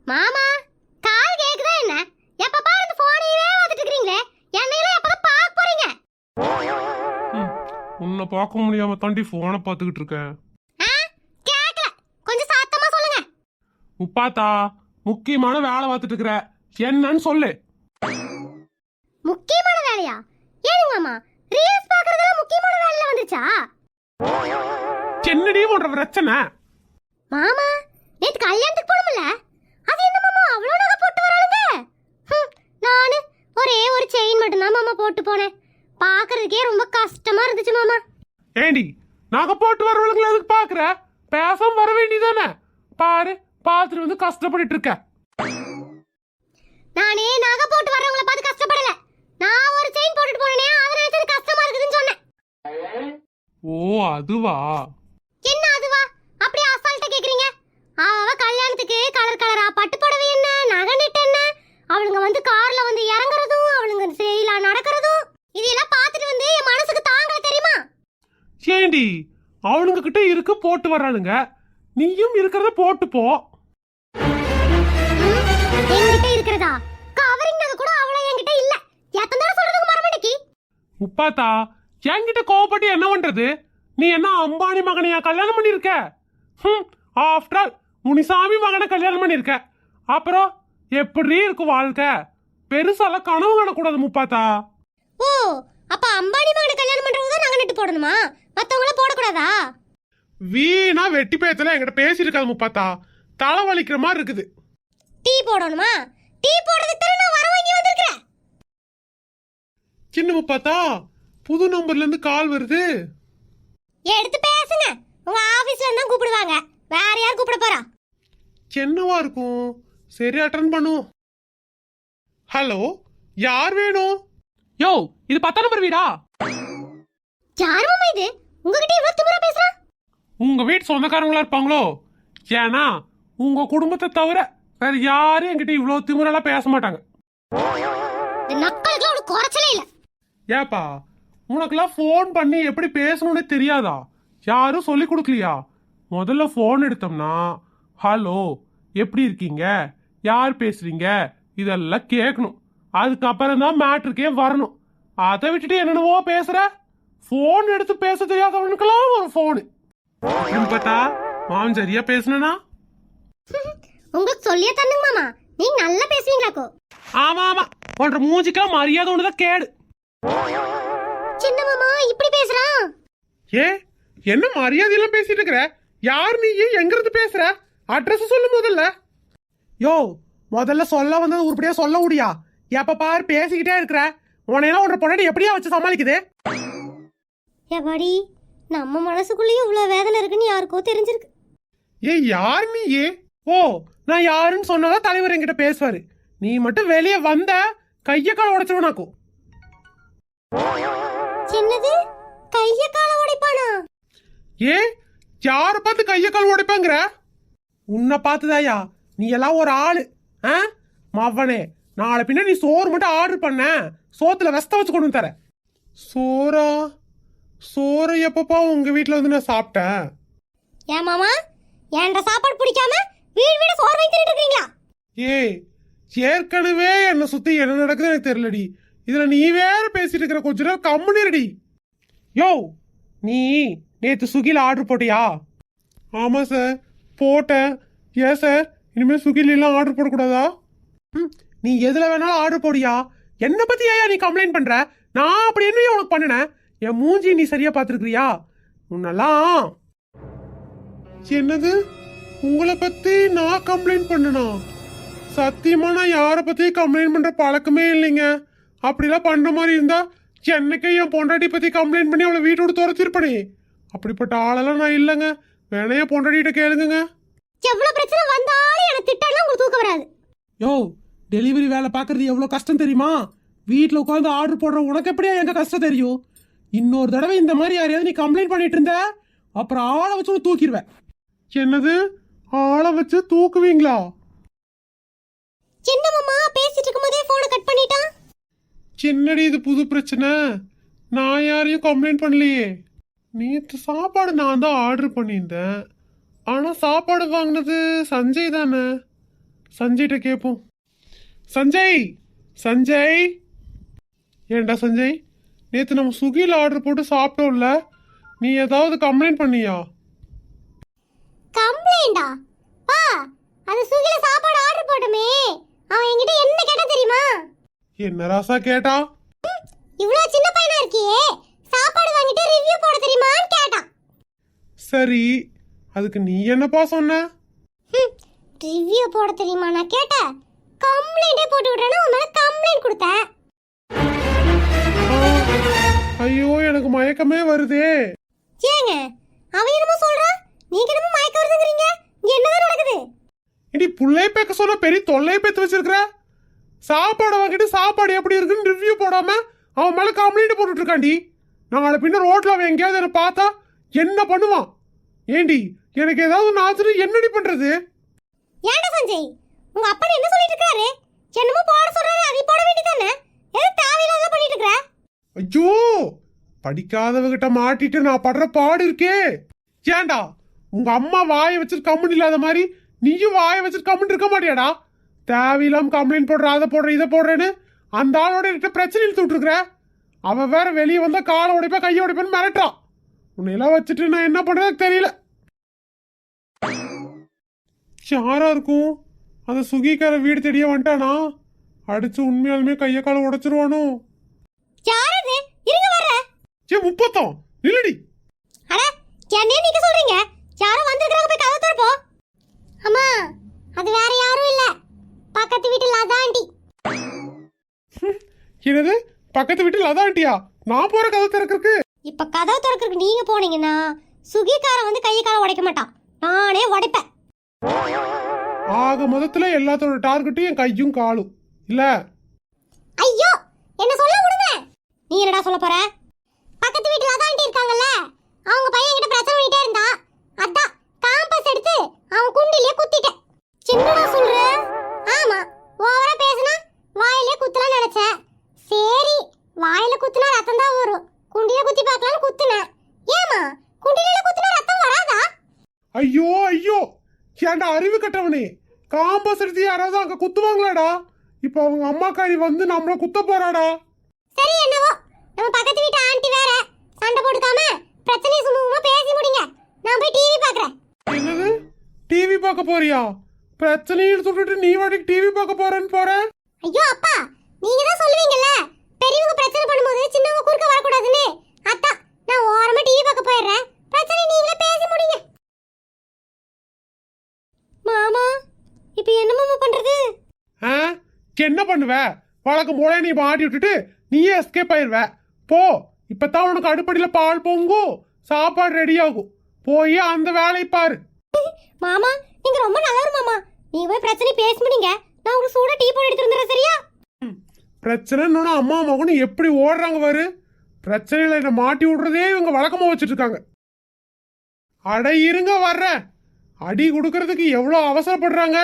மாமா கால் கேக்குதா என்ன? எப்ப பாரு இந்த போனையே பார்த்துட்டு இருக்கீங்களே, என்னையில எப்பதான் பார்க்க போறீங்க? உன்னை பார்க்க முடியாம தாண்டி போனை பார்த்துக்கிட்டு இருக்கேன். கேக்கல, கொஞ்சம் சத்தமா சொல்லுங்க. உப்பாத்தா முக்கியமான வேலை பார்த்துட்டு இருக்கிற, என்னன்னு சொல்லு. முக்கியமான வேலையா? ஏனுங்க மாமா, ரீல்ஸ் பார்க்கறதெல்லாம் முக்கியமான வேலையில வந்துச்சா? என்னடி பண்ற பிரச்சனை? மாமா நேத்து கல்யாணத்துக்கு போனோம்ல, அது என்ன மாமா அவ்வளவு நகை போட்டு வரானுங்க? நானு ஒரே ஒரு செயின் மட்டும் தான் மாமா போட்டு போனேன். பாக்குறதுக்கே ரொம்ப கஷ்டமா இருந்துச்சு மாமா. ஏண்டி நகை போட்டு வரவளுங்களை எதுக்கு பாக்குற? பேசாம வர வேண்டியதானே? பாரு பார்த்துட்டு வந்து கஷ்டப்பட்டு இருக்க. நானே நகை போட்டு வர்றவங்கள பார்த்து கஷ்டப்படல, நான் ஒரு செயின் போட்டுட்டு போனேனே அதை நினைச்சு கஷ்டமா இருக்குதுன்னு சொன்னேன். ஓ அதுவா? என்ன அதுவா? அப்படியே அசால்ட்டா கேக்குறீங்க? அவ கல்யாணத்துக்கு கலர் கலரா பட்டு புடவை என்ன, நகை நெட் என்ன, அவளுங்க வந்து கார்ல வந்து இறங்குறதும், அவளுங்க செயலா நடக்கிறதும், இதெல்லாம் பார்த்துட்டு வந்து என் மனசுக்கு தாங்கல தெரியுமா? ஏண்டி அவனுங்க கிட்ட இருக்கு போட்டு வர்றானுங்க, நீயும் இருக்கிறத போட்டு போ. என்கிட்ட இருக்கிறதா? கவரிங் நகை கூட அவ்வளவு என்கிட்ட இல்ல. எத்தனை தடவை சொல்றதுக்கு மறமடிக்கு? உப்பாத்தா என்கிட்ட கோவப்பட்டு என்ன பண்றது? நீ என்ன அம்பானி மகனையா கல்யாணம் பண்ணிருக்க? ஆஃப்டர் ஆல் முனிசாமி மகனை கல்யாணம் பண்ணிருக்க, அப்புறம் எப்படி இருக்கும் வாழ்க்கை? பெருசால கனவு காணக்கூடாது முப்பாத்தா. ஓ அப்ப அம்பானி மகனை கல்யாணம் பண்றவங்க தான் நகை நட்டு போடணுமா? மத்தவங்கள போடக்கூடாதா? வீணா வெட்டி பேத்துல என்கிட்ட பேசிருக்காது முப்பாத்தா, தலை வலிக்கிற மாதிரி இருக்குது. டீ போடணுமா? டீ போடுறதுக்கு தான நான் வர வாங்கி வந்திருக்கேன். சின்ன முப்பாத்தா புது நம்பர்ல இருந்து கால் வருது, எடுத்து பேசுங்க. உங்க ஆபீஸ்ல இருந்தா கூப்பிடுவாங்க, வேற யார் கூப்பிட போறா? என்னவா இருக்கும்? சரி அட்டன் பண்ணுவோம். ஹலோ, யார் வேணும்? யோ இது 10 நம்பர் வீடா? யார் மாமா இது? உங்ககிட்ட இவ்வளவு திமிரா பேசுறா? உங்க வீட்டு சொந்தக்காரங்களா இருப்பாங்களோ? ஏன்னா உங்க குடும்பத்தை தவிர வேற யாரும் என்கிட்ட இவ்வளவு திமிரெல்லாம் பேச மாட்டாங்க. இந்த நக்கலுக்கு ஒரு குறைச்சலே இல்ல. ஏப்பா உனக்கெல்லாம் ஃபோன் பண்ணி எப்படி பேசணும்னு தெரியாதா? யாரும் சொல்லி கொடுக்கலையா? முதல்ல ஃபோன் எடுத்தோம்னா ஹலோ எப்படி இருக்கீங்க, யார் பேசுறீங்க, இதெல்லாம் கேட்கணும். அதுக்கப்புறம் தான் மேட்ருக்கே வரணும். அதை விட்டுட்டு என்னென்னவோ பேசுற. ஃபோன் எடுத்து பேச தெரியாதவனுக்கெல்லாம் ஒரு ஃபோனு பார்த்தா மாமன் சரியா பேசுனா? உங்களுக்கு சொல்லியே தந்துங்க மாமா, நீங்க நல்லா பேசுவீங்களாக்கோ? ஆமா ஆமா, உன்ற மூஞ்சிக்கெல்லாம் மரியாதை ஒண்ணுதான் கேடு. சின்ன மாமா இப்படி பேசுறான். ஏ என்ன மரியாதையெல்லாம் பேசிட்டு இருக்கிற? யார் நீ, எங்க இருந்து பேசுற? அட்ரஸ் சொல்லு முதல்ல. யோ முதல்ல சொல்ல வந்தது உருப்படியா சொல்ல முடியா? எப்ப பாரு பேசிக்கிட்டே இருக்கிற. உனையெல்லாம் உன்ற பொண்ணாடி எப்படியா வச்சு சமாளிக்குது? எவாடி நம்ம மனசுக்குள்ளேயும் இவ்வளவு வேதனை இருக்குன்னு யாருக்கோ தெரிஞ்சிருக்கு. ஏ யார் நீ? ஓ நான் யாருன்னு சொன்னாதான் தலைவர் என்கிட்ட பேசுவாரு. நீ மட்டும் வெளியே வந்த கைய கால உடைச்சிருவனாக்கும். சின்னது கைய கால உடைப்பானா? ஏ யார பார்த்து கைய கால் உடைப்பாங்கிற? உன்னை பார்த்துதாயா? நீ எல்லாம் ஒரு ஆளு. மவனே நாளை பின்ன நீ சோறு மட்டும் ஆர்டர் பண்ண, சோத்துல வெஸ்த வச்சு கொண்டு தர. சோறா? சோறை எப்பப்பா உங்க வீட்டுல வந்து நான் சாப்பிட்டேன்? ஏன் மாமா என்ற சாப்பாடு பிடிக்காம வீடு வீட சோறு வைத்து இருக்கீங்களா? ஏய் ஏற்கனவே என்ன சுத்தி என்ன நடக்குது எனக்கு தெரியலடி, இதுல நீ வேற பேசிட்டு இருக்கிற. கொஞ்ச நேரம் கம்முனிரடி. யோ நீ நேத்து ஸ்விக்கில ஆர்டர் போட்டியா? ஆமா சார் போட்டேன். ஏன் சார் இனிமே ஸ்விக்கில எல்லாம் ஆர்டர் போடக்கூடாதா? நீ எதுல வேணாலும் ஆர்டர் போடியா, என்ன பத்தி ஏன் நீ கம்ப்ளைண்ட் பண்ற? நான் அப்படி என்ன உனக்கு பண்ணினேன்? என் மூஞ்சி நீ சரியா பாத்துருக்கியா? உன்னெல்லாம் என்னது உங்களை பத்தி நான் கம்ப்ளைண்ட் பண்ணனா? சத்தியமா நான் யாரை பத்தி கம்ப்ளைண்ட் பண்ற பழக்கமே இல்லைங்க. அப்படிலாம் பண்ற மாதிரி இருந்தா என்னைக்கே என் பொண்டாட்டி பத்தி கம்ப்ளைண்ட் பண்ணி அவளை வீட்டோட துரத்திருப்பனே. அப்படிப்பட்ட ஆளெல்லாம் நான் இல்லைங்க. வேணைய பொண்டாட்டிகிட்ட கேளுங்க. எவ்வளவு பிரச்சனை வந்தாலும் எனக்கு திட்டம்னா உங்களுக்கு தூக்கம் வராது. யோ டெலிவரி வேலை பாக்குறது எவ்வளவு கஷ்டம் தெரியுமா? வீட்டுல உட்காந்து ஆர்டர் போடுற உனக்கு எப்படியா எங்க கஷ்டம் தெரியும்? இன்னொரு தடவை இந்த மாதிரி யாரையாவது நீ கம்ப்ளைண்ட் பண்ணிட்டு இருந்த அப்புறம் ஆளை வச்சு தூக்கிடுவேன். என்னது ஆளை வச்சு தூக்குவீங்களா? சின்ன மாமா பேசிட்டு இருக்கும்போதே போனை கட் பண்ணிட்டான். சின்னடி இது புது பிரச்சனை. நான் யாரையும் கம்ப்ளைண்ட் பண்ணலையே. நேற்று சாப்பாடு நான் தான் ஆர்டர் பண்ணியிருந்தேன். ஆனால் சாப்பாடு வாங்கினது சஞ்சய் தானே. சஞ்சய்கிட்ட கேட்போம். சஞ்சய், சஞ்சய், ஏண்டா சஞ்சய், நேற்று நம்ம ஸ்விக்கியில் ஆர்டர் போட்டு சாப்பிட்டோம்ல, நீ ஏதாவது கம்ப்ளைண்ட் பண்ணியா? கம்ப்ளைண்டா? பா, அது ஸ்விக்கில சாப்பாடு ஆர்டர் போட்டுமே, அவன் என்கிட்ட என்ன கேட்டா தெரியுமா? என்ன ராசா கேட்டா? இவ்ளோ சின்ன பையனா இருக்கியே, சாப்பாடு வாங்கிட்டு ரிவ்யூ போட தெரியுமான்னு கேட்டான். சரி, அதுக்கு நீ என்னப்பா சொன்ன? ரிவ்யூ போட தெரியுமா நான் கேட்டேன். கம்ப்ளைண்டே போட்டு விடுறேன்னா உன் மேல கம்ப்ளைண்ட் கொடுத்தேன். ஐயோ, எனக்கு மயக்கமே வருதே. ஏங்க அவன் என்னமோ சொல்றான், நீங்க என்னமோ மயக்க வருதுங்கறீங்க. இங்க என்னதான் நடக்குது? இடி புள்ளை பேக்க சொன்ன பெரிய தொல்லை பேத்து வச்சிருக்கிற. சாப்பாடு வாங்கிட்டு சாப்பாடு எப்படி இருக்குன்னு ரிவ்யூ போடாம அவன் மேல கம்ப்ளைண்ட் போட்டுட்டு இருக்காண்டி. நாளை பின்ன ரோட்ல அவன் எங்கேயாவது என்ன பார்த்தா என்ன பண்ணுவான்? ஏண்டி, எனக்கு ஏதாவது நாச்சுன்னு என்னடி பண்றது? ஏன்டா சஞ்சய், உங்க அப்பா என்ன சொல்லிட்டு இருக்காரு? என்னமோ போட சொல்றாரு, அதை போட வேண்டியதானே? எது தேவையில்லாத பண்ணிட்டு இருக்கற? ஐயோ, படிக்காதவகிட்ட மாட்டிட்டு நான் படுற பாடு இருக்கே. ஏண்டா, உங்க அம்மா வாயை வச்சுட்டு கம்முன்னு இல்லாத மாதிரி நீயும் வாயை வச்சுட்டு கம்முன்னு இருக்க மாட்டியாடா? தேவையில்லாம கம்ப்ளைண்ட் போடுற, அதை போடுற, இதை போடுறேன்னு அந்த ஆளோட கிட்ட பிரச்சனை இழுத்து விட்டுருக்குற. அவன் வேற வெளியே வந்தா காலை உடைப்பா கையை உடைப்பான்னு மிரட்டான். உன்னை எல்லாம் வச்சுட்டு நான் என்ன பண்றது தெரியல. யாரா இருக்கும்? அந்த சுகிக்கார வீடு தேடியே வந்துட்டானா? அடிச்சு உண்மையாலுமே கையை காலை உடைச்சிருவானோ? யாரது? இருங்க வர. ஏ முப்பத்தம் நில்லடி. அட, என்ன நீங்க சொல்றீங்க? யாரோ வந்திருக்காங்க, போய் கதவை திறப்போ. அம்மா, அது வேற யாரும் இல்ல, பக்கத்து வீட்டு லதா ஆண்டி. என்னது, பக்கத்து வீட்டில் அதான் ஆண்டியா? நான் போற கதை திறக்கிறதுக்கு? இப்ப கதவை திறக்கிறதுக்கு நீங்க போனீங்கன்னா சுகிக்காரன் வந்து கையை காலை உடைக்க மாட்டான், நானே உடைப்பேன். ஆக மொத்தத்துல எல்லாத்தோட டார்கெட்டும் என் கையும் காலும் இல்ல. ஐயோ, என்ன சொல்ல விடுங்க. நீ என்னடா சொல்ல போற? பக்கத்து வீட்டுல அதான் ஆண்டி இருக்காங்கல்ல, அவங்க பையன் கிட்ட பிரச்சனை பண்ணிட்டே இருந்தா, அதான் காம்பஸ் எடுத்து அவன் குண்டிலே குத்திட்டேன். சின்னடா சொல்ற? ஆமா, ஓவரா பேசினா வாயிலே குத்தலாம் நினைச்சேன். சரி, வாயில குத்துனா ரத்தம் தான் வரும், குண்டில குத்தி பார்க்கலாம்னு குத்துனேன். ஏமா, குண்டில குத்துனா ரத்தம் வராதா? ஐயோ ஐயோ, ஏன்டா அறிவு கட்டவனே, காம்பஸ் எடுத்து யாராவது அங்க குத்துவாங்களாடா? இப்ப அவங்க அம்மாக்காரி வந்து நம்மள குத்த போறாடா. சரி, என்னவோ, நம்ம பக்கத்து வீட்டு ஆண்டி வேற, சண்டை போட்டுக்காம பிரச்சனையை சுமூகமா பேசி முடிங்க. நான் போய் டிவி பார்க்கறேன். என்னது, டிவி பார்க்க போறியா? பிரச்சனைன்னு சொல்லிட்டு நீ வாட்டிக்கு டிவி பார்க்க போறேன்னு போற? ஐயோ அப்பா, நீங்க தான் சொல்லுவீங்கல்ல, பெரியவங்க பிரச்சனை பண்ணும்போது சின்னவங்க குறுக்க வரக்கூடாதுன்னு. அதான் நான் ஓரமா டிவி பார்க்க போயிடுறேன். பிரச்சனை நீங்களே பேசி முடிங்க. மாமா, இப்போ என்ன மாமா பண்றது? என்ன பண்ணுவ? வழக்கம் போல நீ மாட்டி விட்டுட்டு நீயே எஸ்கேப் ஆயிருவ. போ, இப்பதான் உனக்கு அடுப்படியில பால் பொங்கும், சாப்பாடு ரெடி ஆகும். போய் அந்த வேலையை பாரு. மாமா, நீங்க ரொம்ப நல்லவர் மாமா. நீங்க போய் பிரச்சனை பேசி முடிங்க, நான் உங்களுக்கு சூடா டீ போட்டு எடுத்து வந்துடுறேன். சரியா? பிரச்சனைன்னு அம்மா மகனும் எப்படி ஓடுறாங்க பாரு. பிரச்சனையில என்ன மாட்டி விடுறதே இவங்க வழக்கமா வச்சுட்டு இருக்காங்க. அட இருங்க, வர்ற. அடி கொடுக்கறதுக்கு எவ்வளவு அவசரப்படுறாங்க.